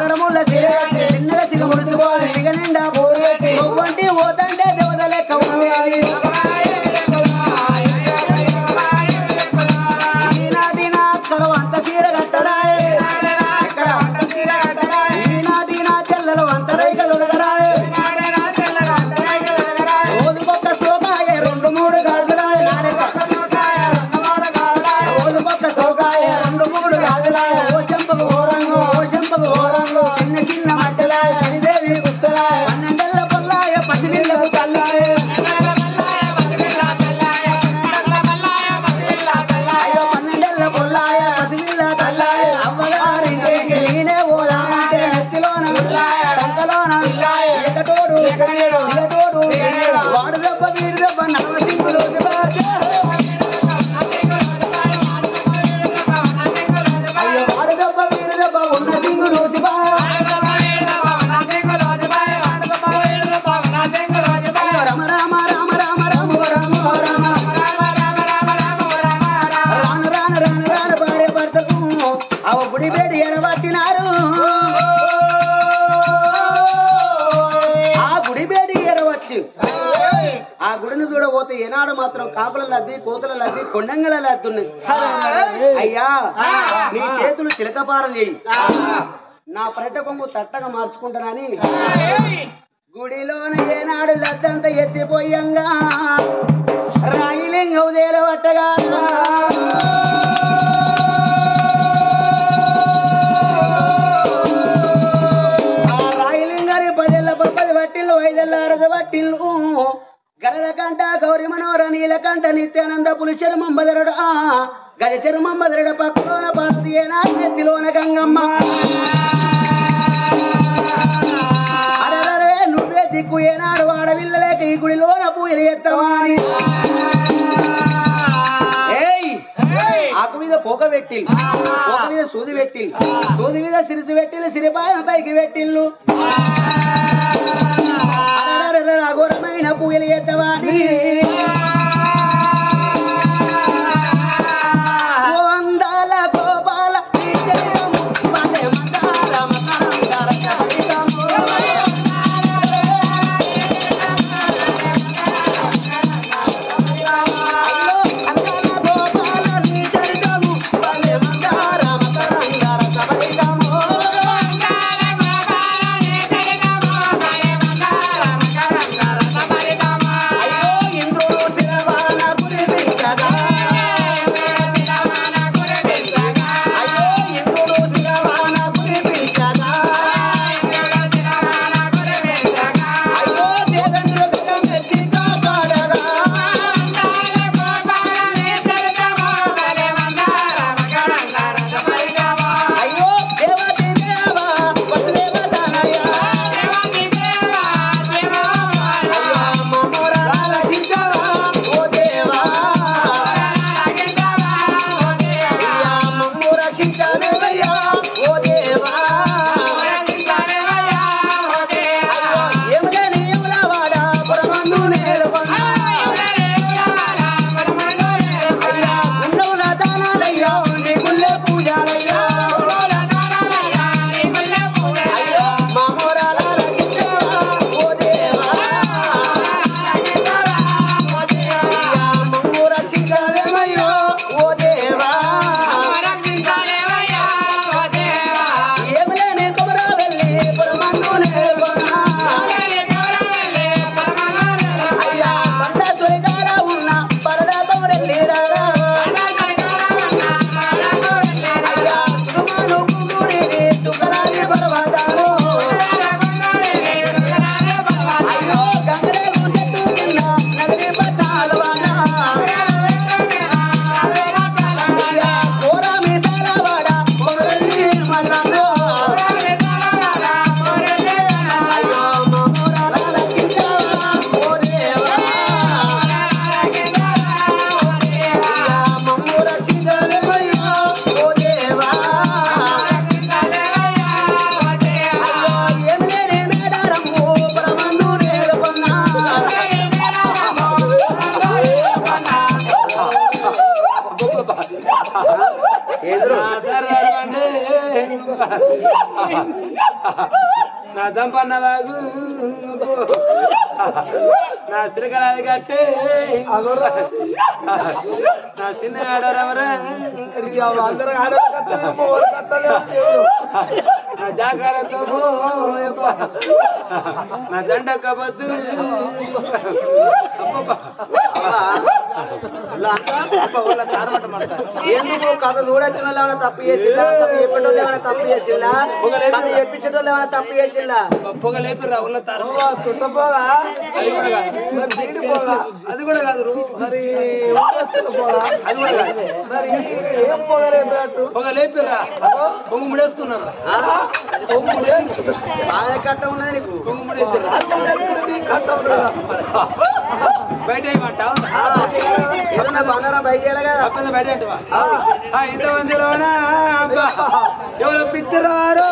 సాగరముల చిన్నగా సిగముడుచుకోవాలి ఇక నిండా పోయేటి వంటి పోతంటే దేవత లెక్క ఉండేది ఈనాటి నా కరవ అంత తీర కట్టరాయే ఈనాటి నా చెల్లెలు అంత రైక దొరకరాయే రోజు పక్క సోకాయ 2-3 గాజురాయే రోజు పక్క సోకాయ 2-3 గాజురాయ ఓ చెంపకు ఓరంగు చిన్న చిన్న మట్టలాయ హరిదేవి గుస్తలాయ 12 పొల్లాయ పసిపిల్లకు తల్లాయ అయ్యో 12 పొల్లాయ పసిపిల్ల తల్లాయ అవ్వగారింటికి నేనే పోదామంటే నెత్తిలోన టంకలోన ఎగటోడు వాడు దెబ్బ వీడి దెబ్బ నవసింగులు అయ్యో వాడు దెబ్బ వీడి దెబ్బ ఉన్న సింగులు రమ రామ రామ రామ రామ రామ రాను భార్య భర్తకు అవ గుడి పేరు ఎడబట్టినారు ఆ గుడి పేరు ఎడవచ్చు ఆ గుడిని చూడబోతే ఏనాడు మాత్రం కాపుల లద్ది కోతుల లద్ది కొండంగల లద్దున్నాయి అయ్యా నీ చేతులు చిలకపారలు చేయి నా పరట కొంగు తట్టగా మార్చుకుంటానని గుడిలోన ఏనాడు లద్దంత ఎత్తిపోయంగా రాయిలింగ ఉదేలవట్టగా ఆ రాయిలింగాని 10 వట్టిల్లు 5 వట్టిల్లు గరల కంట గౌరి మనోహర నీలకంఠ నిత్యానంద పులి చర్మం బదరుడు గజ చర్మం బదరుడు పక్కలోన పార్వతి ఏనా నెత్తిలోన గంగమ్మ అరే నువ్వే దిక్కు ఏనాడు వాడవిల్లలేక ఈ గుడిలోన పూజలు ఎత్తవాని ఆకు మీద పోక పెట్టిల్లు పోక మీద సూది పెట్టిల్లు సూది మీద సిరిసి పెట్టిల్లు సిరిపాయ పైకి పెట్టిల్లు అఘోరమైన పూజలు ఎత్తవాని అందాల గోపాల నా సంపన్న బాగు నా తిరగలాది కట్టే నా చిన్న ఆడవరా అందరూ నా జాగ్రత్త నా దండ కబద్దు ఎందుకు కథ చూడొచ్చిన వాళ్ళు ఏమైనా తప్పు చేసిందా చెప్పేటోళ్ళు ఏమైనా తప్పు చేసిందా కథ చెప్పించేటోళ్ళు ఏమైనా తప్పు చేసిందా పొగలేకురా ఉన్న చుట్టపోగా అది కూడా కాదు మరి అది కూడా కాదు మరి ఏం పొగలేపినట్టు పొగలేపిరా పొంగు ముడేసుకున్నారు బాగా కట్ట ఉన్నది నీకు పొంగు ముడేసి కట్ట బయట ఏమన్నా బంగారం బయట కదా బయట ఇంతమందిలోనా ఎవరు పిచ్చిరారు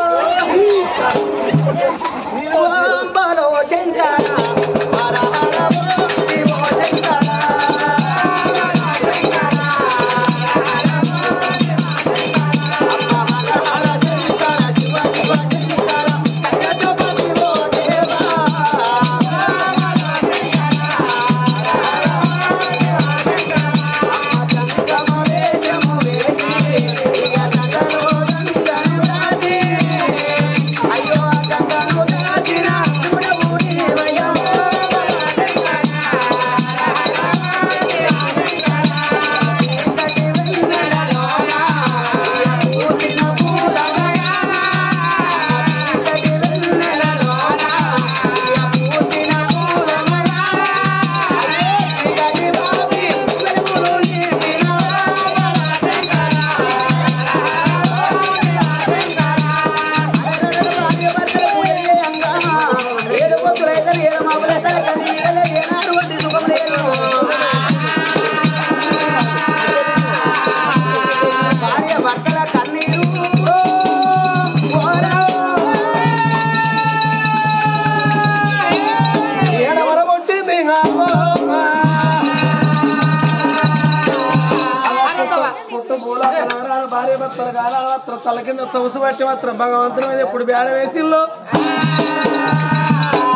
తల కింద తొలసి పట్టి మాత్రం భగవంతుని మీద ఎప్పుడు బేడ వేసిల్లో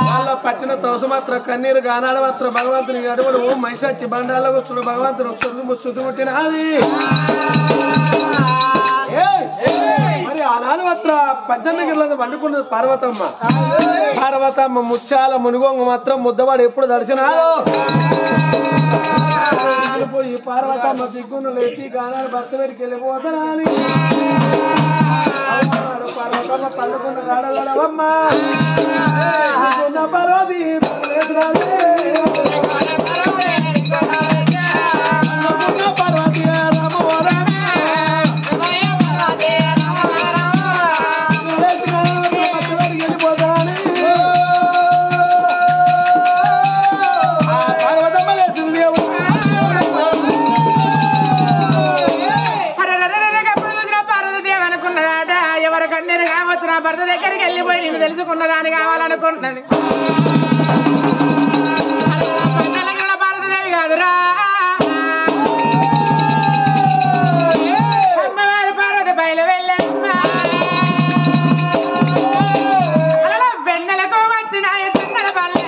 వాళ్ళ పట్టిన తొలసి మాత్రం కన్నీరు గానాడు మాత్రం భగవంతుని అడుగుడు ఓ మహిషి బండాల వస్తుడు భగవంతుని శుద్ధి పుట్టినది మరి ఆనాడు మాత్రం 18 గిళ్ళ పండుకున్నది పార్వతమ్మ ముత్యాల మునిగొంగ మాత్రం ముద్దవాడు ఎప్పుడు దర్శనాలు పోయి పార్వతమ్మ దిగ్గును లేచి గానాలు భర్త మీదకి వెళ్ళిపోతానని పార్వతమ్మ పండుకున్న రాడగలవమ్మ పర్వతి పర్వతి భర్త దగ్గరికి వెళ్ళిపోయి నేను తెలుసుకున్న దాన్ని కావాలనుకుంటున్నది భారతదేవి కాదురా అమ్మవారి పార్వతి బయలు వెళ్ళమ్మా అలా వెన్నెలకు వచ్చిన చిన్నల పల్లె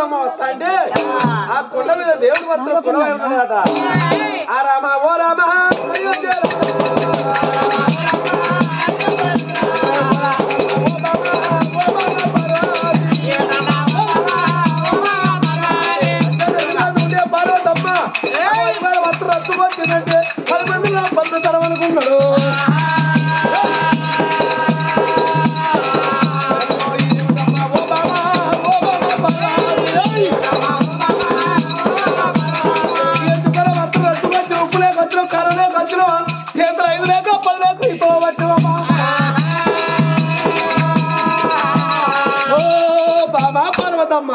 పార్వతమ్మ వస్తా అంటే ఆ కొండ మీద దేవుడు మాత్రం కులం వెళ్తాడట. ఆ రామ ఓ రామ పార్వతమ్మ వస్త్రం రచ్చుకొచ్చిందంటే 10 మందిలో 100 తరం అనుకున్నాడు. ఉప్పులే ఖర్చులు కరలే ఖర్చులు చేతులు 5 లేక 10 లేక ఇప్పుడు పట్టు బాబా పార్వతమ్మ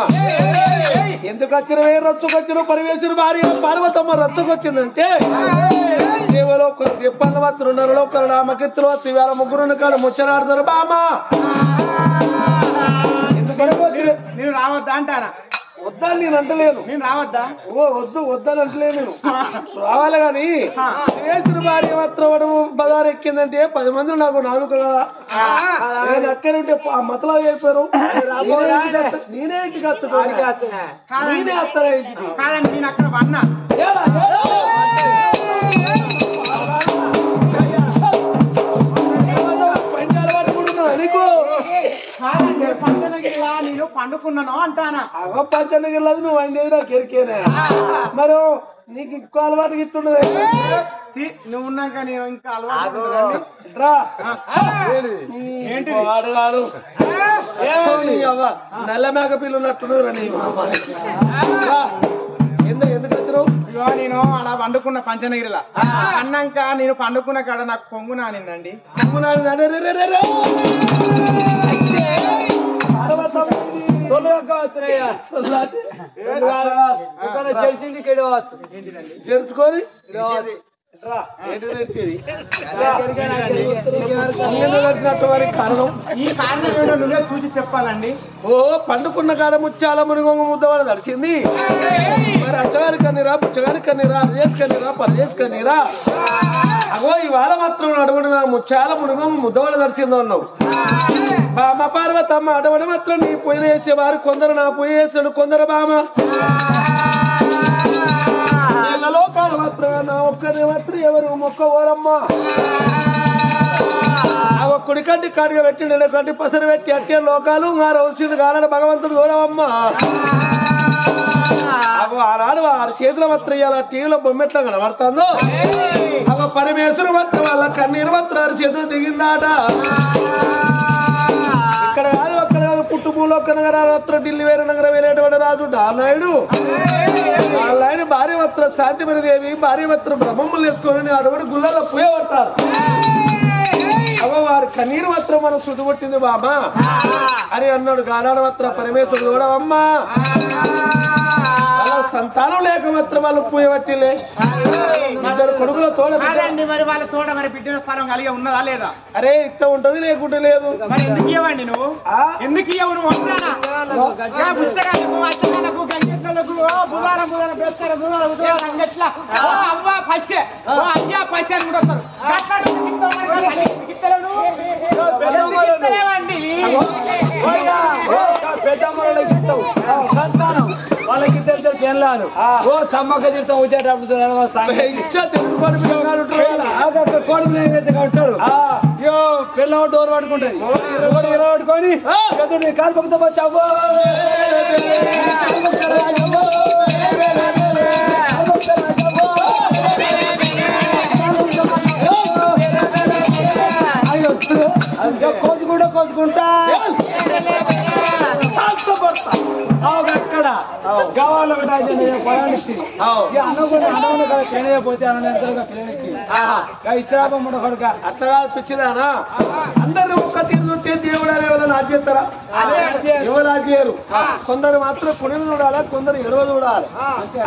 ఎందుకు వచ్చిన రచ్చుకొచ్చిన పరమేశ్వరు భార్య పార్వతమ్మ రచ్చుకొచ్చిందంటే కేవలం ఒకరు చెప్పన్న వస్తున్నారు ఉన్నారు ఒకరు రామకీర్తులు వస్తు వేళ 3 కాదు ముచ్చలాడుతారు బామా. ఎందుకంటే నేను రావద్దా అంటారా? వద్దని నేను అంటలేను. నేను రావద్దా? వద్దని అంటలేను నేను. రావాలి గాని పరమేశ్వరు భార్య మాత్రం బజారు ఎక్కిందంటే 10 మంది నాకు కదా నేను అక్కడంటే మతలా అయిపోయారు. నేనే ఇంటికి వస్తాను నేనే వస్తాను ఇంటికి కాదండి. నేను అక్కడ వన్నా నీకు పంచనగిరిలా నేను పండుకున్నాను అంటానా? అవ పంచనగిరిలో నువ్వు వండేది నాకు ఎరికేనే. మరి నీకు ఇంకో అలవాటు ఇస్తుండదు. నువ్వు ఉన్నాక నేను ఇంకా అలవాటు ఏంటి వాడు నల్ల మేక పిల్లు ఉన్నట్టున్నదిరా నీ ఎందుకు వచ్చినావు? నేను అలా పండుకున్న పంచనగిరిలా అన్నాక నేను పండుకున్న కాడ నాకు కొంగు నానిందండి. కొంగు నానిందంటే తెలుసుకొని కారణం ఈ కారణం నువ్వే చూసి చెప్పాలండి. ఓ పండుకున్న కాడ ముచ్చాల మునిగొంగ ముద్దవాడు దడిచింది. మరి అచ్చగారి కన్నీరా పుచ్చగారి కన్నీరా అరదేశ్ కన్నీరా పరదేశ్ కన్నీరా అగో ఇవాళ మాత్రం అడవడు నా ముచ్చాల మునిగొంగ ముద్దవాడు దడిచిందో అన్నావు. బామ పార్వతమ్మ అడవడ మాత్రం నీ పొయ్యి వేసేవారు కొందరు నా పొయ్యి వేసాడు కొందరు బామ లోకాలు మాత్రం నా ఒక్కరి మాత్రం ఎవరు మొక్క ఓరమ్మ ఆ ఒక్కడి కంటి కాడిగా పెట్టి నేను కంటి పసరు పెట్టి అట్టే లోకాలు ఆ రౌషుడు కాలని భగవంతుడు చూడవమ్మ. అగో ఆనాడు 6 చేతుల మాత్రం ఇలా టీవీలో బొమ్మెట్లా కనబడుతుందో అగో పరమేశ్వరు మాత్రం వాళ్ళ కన్నీరు మాత్రం 6 చేతులు దిగిందాట. ఇక్కడ కాదు అక్కడ కాదు పుట్టుపూలో కనగరాత్రం ఢిల్లీ వేరే నగరం వెళ్ళేటువంటి రాజు డానాయుడు వాళ్ళ భార్య మాత్రం శాంతిమణిదేవి భార్య మాత్రం బ్రహ్మములు వేసుకొని అటువంటి గుళ్ళలో పోయేవస్తారు. అవ వారి కన్నీరు మాత్రం మనం శుద్ధి కొట్టింది బామా అని అన్నాడు. గానాడు మాత్రం పరమేశ్వరుడు చూడవమ్మా వాళ్ళ సంతానం లేక మాత్రం వాళ్ళు పోయేవట్టిలే 2 కొడుకుల తోడ మరి వాళ్ళ తోట మరి బిడ్డ స్థలం కలిగి ఉన్నదా లేదా? అరే ఇట్ట ఉంటది లేకుంటే లేదు. మరి ఎందుకు ఇవ్వండి నువ్వు? ఎందుకు ఇవ్వవు నువ్వు? పుస్తకాలకు అచ్చకాలకు గంగెట్లకు బుధారం బుధారం పెడతారు అంగట్లా అవ్వ పచ్చే అయ్యా పచ్చే అని కూడా వస్తారు. పెద్దమ్మలకి ఇస్తావు సంతానం వాళ్ళకి జన్లాలు ఓ సమ్మక్క తీర్థం వచ్చేటప్పుడు ఉంటారు. పిల్లలు డోర్ పట్టుకుంటది పట్టుకొని కాల్పంతో వచ్చావు కోసుకుంటా కోసుకుంటా అక్కడ గవాళ్ళు పోతే ఇచ్చాబమ్మ కొడుక అట్లా స్విచ్చిదానా అందరూ ఒక్క తీరుంటే దేవుడు అనే వాళ్ళని ఆజ్ఞేస్తారా? ఎవరు ఆజ్ఞేయరు. కొందరు మాత్రం పుణ్యం చూడాలి కొందరు ఎడవ చూడాలి.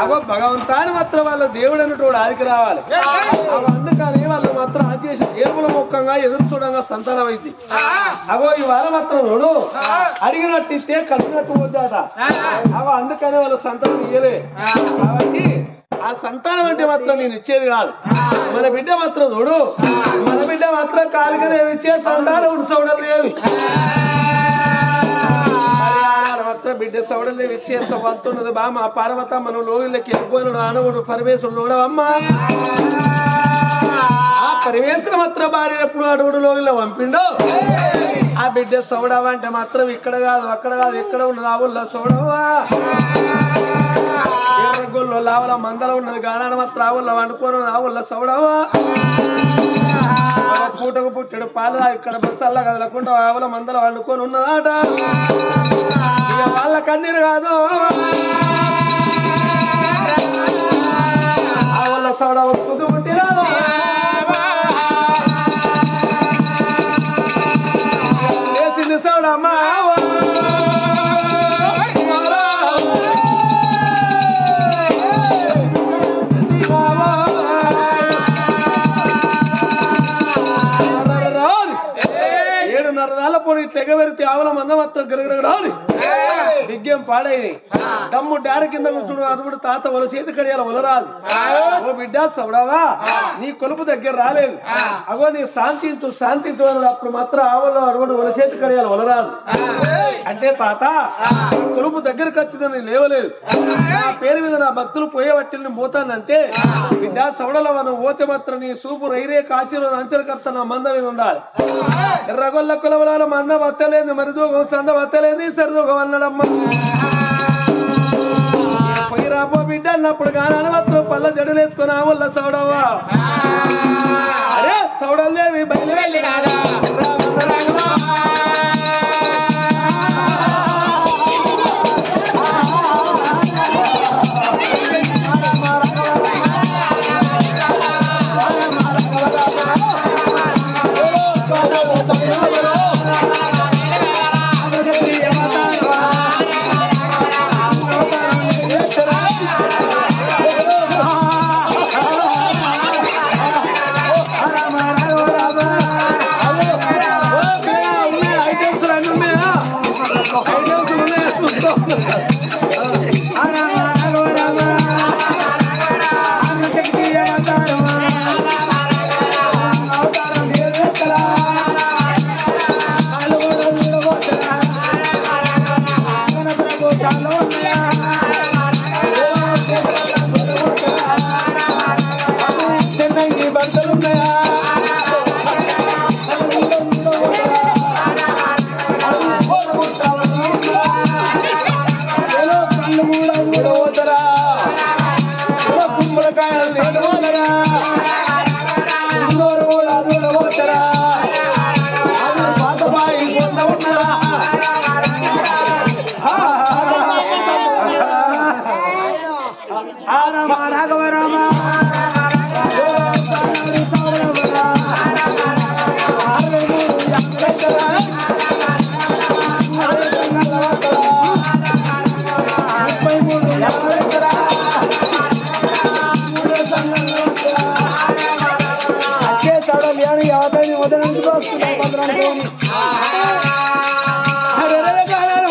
అగో భగవంతాన్ని మాత్రం వాళ్ళ దేవుడు అన్నట్టు ఆదికి రావాలి. అందుకని వాళ్ళు మాత్రం ఆజ్ఞేసి దేవుల ముఖంగా ఎదురు చూడంగా సంతానం అయింది. అగో ఇవాళ మాత్రం చూడు అడిగినట్టు ఇస్తే కలిసినట్టు పోతాట. అగో అందుకని వాళ్ళు సంతానం ఇయ్యలే. కాబట్టి ఆ సంతానం అంటే మాత్రం నేను ఇచ్చేది కాదు. మన బిడ్డ మాత్రం చూడు మన బిడ్డ మాత్రం కాలుగానే ఇచ్చే సంతానం ఉడిసవడం లేదు. బిడ్డ సౌడలే విచ్చేస్త వస్తున్నది బామ పార్వత మనం లోగిళ్ళకి ఎగ్గును ఆనవుడు పరమేశ్వరుడు అమ్మా ఆ పరమేశ్వర మాత్రం భార్య ఎప్పుడు అడుగుడు లోగిలో పంపిండు ఆ బిడ్డ సౌడవా అంటే మాత్రం ఇక్కడ కాదు అక్కడ కాదు ఎక్కడ ఉన్నది ఆవుల్లో సౌడవా ఎర్రగొల్లో లావుల మందల ఉన్నది గానాన మాత్రం ఆవుల్లో వండుకోను ఆవుల్లో సౌడవా పూటకు పుట్టాడు పాలు ఇక్కడ బస్సల్లా కదలకుండా ఆవుల మందల వండుకొని ఉన్నదాట వాళ్ళ కన్నీరు కాదు ఆవుల సౌడవ కుదు పుట్టినాడు వేసింది సౌడమ్మా పోనీ తెగ పెడితే ఆవుల మంద మొత్తం గిరగిరగడాలి బిగ్గం పాడైనాయి దమ్ము డార కింద కూర్చుడు అది కూడా తాత వాళ్ళ చేతి కడియాల వలరాదు ఓ బిడ్డ సౌడవా నీ కొలుపు దగ్గర రాలేదు అగో నీ శాంతించు అప్పుడు మాత్రం ఆవుల్లో అడుగుడు వాళ్ళ చేతి కడియాల వలరాదు అంటే తాత కొలుపు దగ్గరకు వచ్చిందని లేవలేదు నా పేరు మీద నా భక్తులు పోయే వట్టిని పోతానంటే బిడ్డ సౌడలో మనం పోతే మాత్రం నీ సూపు రైరే కాశీలో అంచలకర్త నా మంద మీద ఉండాలి ఎర్రగొల్ల కులవలాల మంద వత్తలేదు మరిదోగం సంద వత్తలేదు సరిదోగం అన్నాడమ్మ పోయి రాబో బిడ్డ అన్నప్పుడు గానాన మాత్రం పళ్ళ జడలేసుకొని ఆవుల్ల సౌడవా అరే సౌడలేవి బయలు వెళ్ళి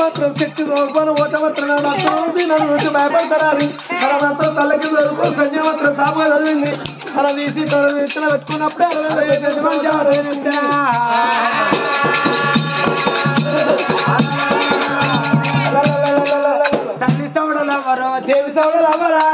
మాత్రం శక్తి భయపడతారు తల్లకి సంజయ్ మాత్రం సాపగా చదివింది అలా తీసి ఇచ్చిన పెట్టుకున్నప్పుడే తల్లి సౌడలు అవ్వరు దేవి సౌడలు అవ్వరా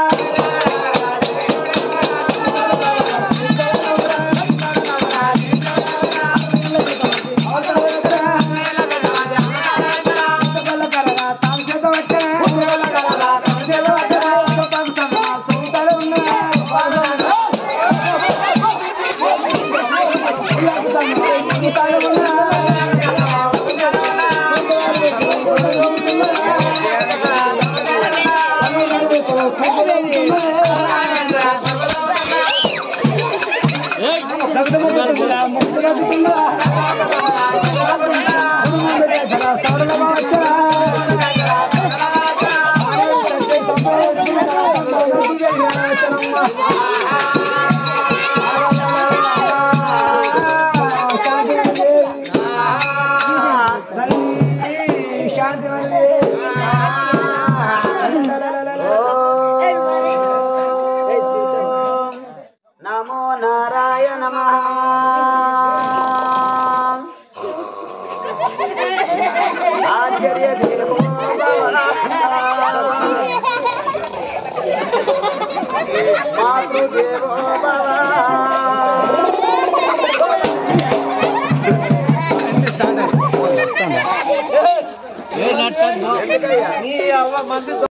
నమో నారాయణ ఆచార్య దేవో భవ మాతృదేవో భవ. నీ అవ్వ మంది